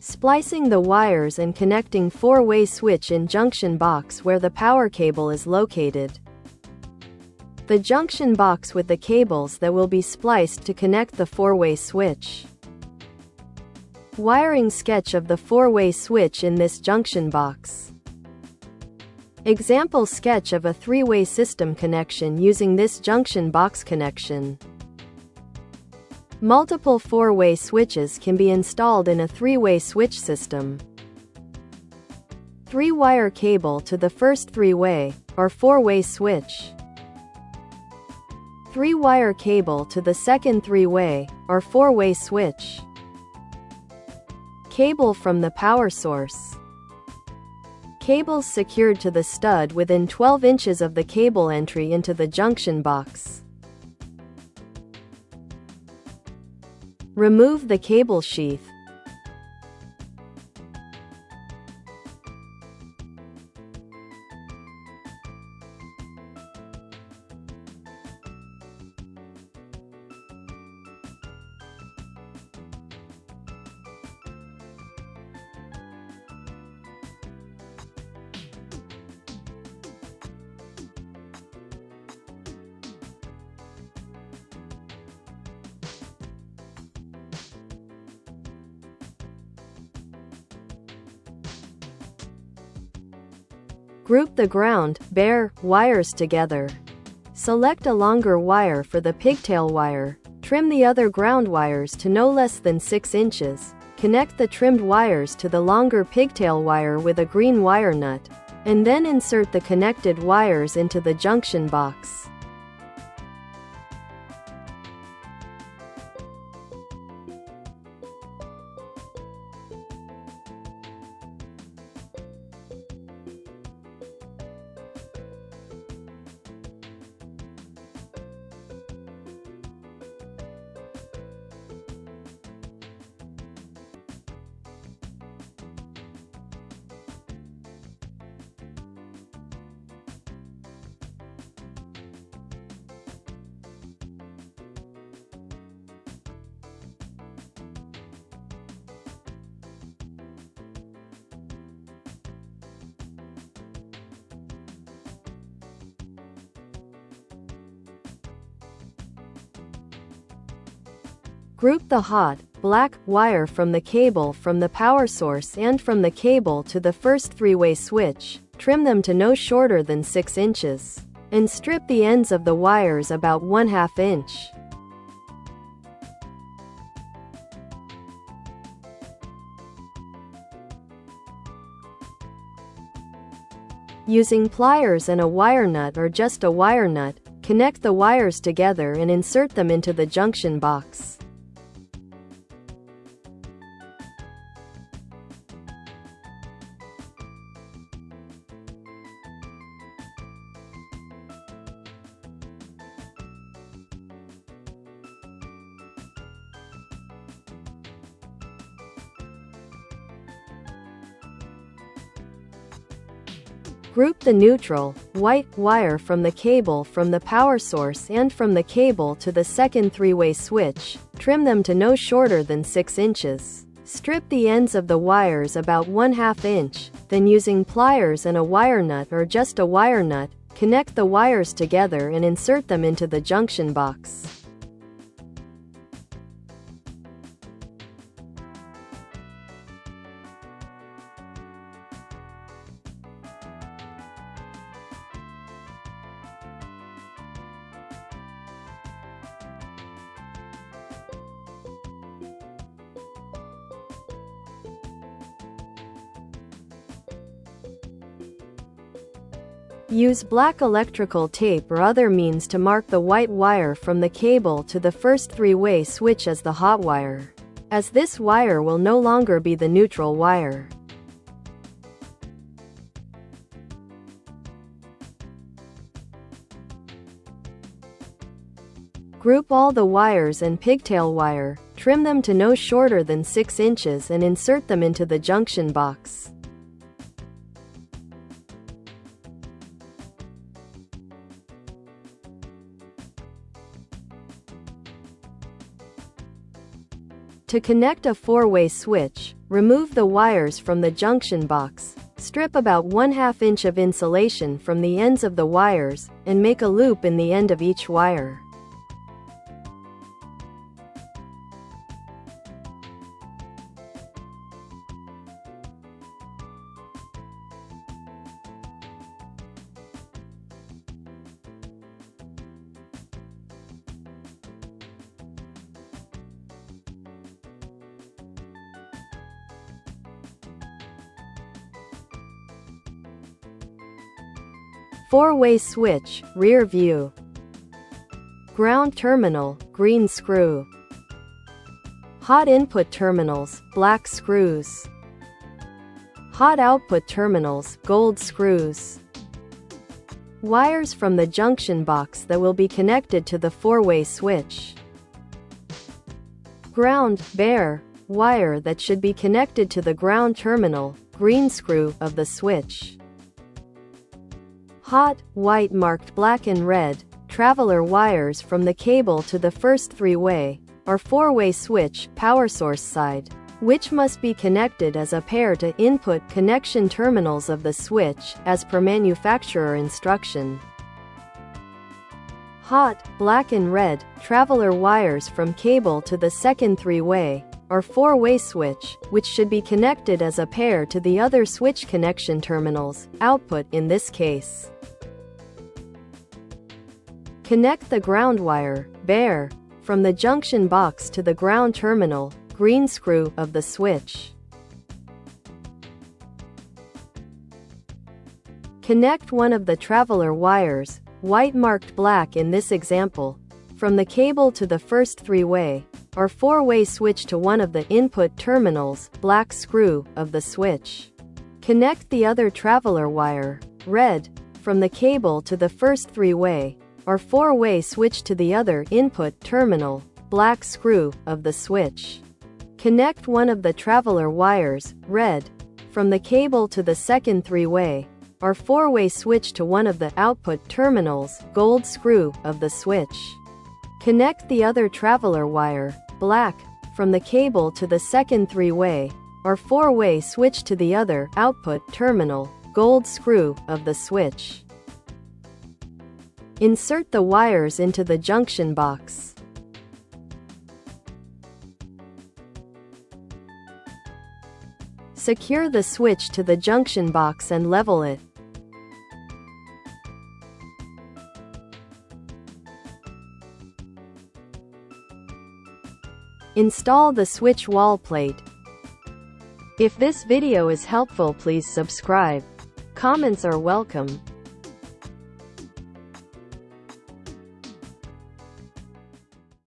Splicing the wires and connecting four-way switch in junction box where the power cable is located. The junction box with the cables that will be spliced to connect the four-way switch. Wiring sketch of the four-way switch in this junction box. Example sketch of a three-way system connection using this junction box connection. Multiple four-way switches can be installed in a three-way switch system. Three-wire cable to the first three-way, or four-way switch. Three-wire cable to the second three-way, or four-way switch. Cable from the power source. Cables secured to the stud within 12 inches of the cable entry into the junction box. Remove the cable sheath. Group the ground, bare, wires together. Select a longer wire for the pigtail wire. Trim the other ground wires to no less than 6 inches. Connect the trimmed wires to the longer pigtail wire with a green wire nut, and then insert the connected wires into the junction box. Group the hot, black, wire from the cable from the power source and from the cable to the first three-way switch. Trim them to no shorter than 6 inches. And strip the ends of the wires about 1/2 inch. Using pliers and a wire nut or just a wire nut, connect the wires together and insert them into the junction box. Group the neutral, white, wire from the cable from the power source and from the cable to the second three-way switch. Trim them to no shorter than 6 inches. Strip the ends of the wires about 1/2 inch, then using pliers and a wire nut or just a wire nut, connect the wires together and insert them into the junction box. Use black electrical tape or other means to mark the white wire from the cable to the first three-way switch as the hot wire, as this wire will no longer be the neutral wire. Group all the wires and pigtail wire, trim them to no shorter than 6 inches and insert them into the junction box. To connect a 4-way switch, remove the wires from the junction box. Strip about 1/2 inch of insulation from the ends of the wires, and make a loop in the end of each wire. Four-way switch, rear view. Ground terminal, green screw. Hot input terminals, black screws. Hot output terminals, gold screws. Wires from the junction box that will be connected to the four-way switch. Ground, bare, wire that should be connected to the ground terminal, green screw, of the switch. Hot, white marked black and red, traveler wires from the cable to the first three-way, or four-way switch, power source side, which must be connected as a pair to input connection terminals of the switch, as per manufacturer instruction. Hot, black and red, traveler wires from cable to the second three-way, or four-way switch, which should be connected as a pair to the other switch connection terminals, output in this case. Connect the ground wire, bare, from the junction box to the ground terminal, green screw, of the switch. Connect one of the traveler wires, white marked black in this example, from the cable to the first three-way, or four-way switch to one of the input terminals, black screw, of the switch. Connect the other traveler wire, red, from the cable to the first three-way, or four-way switch to the other input terminal, black screw, of the switch. Connect one of the traveler wires, red, from the cable to the second three-way, or four-way switch to one of the output terminals, gold screw, of the switch. Connect the other traveler wire, black, from the cable to the second three-way, or four-way switch to the other output terminal, gold screw, of the switch. Insert the wires into the junction box. Secure the switch to the junction box and level it. Install the switch wall plate. If this video is helpful, please subscribe. Comments are welcome.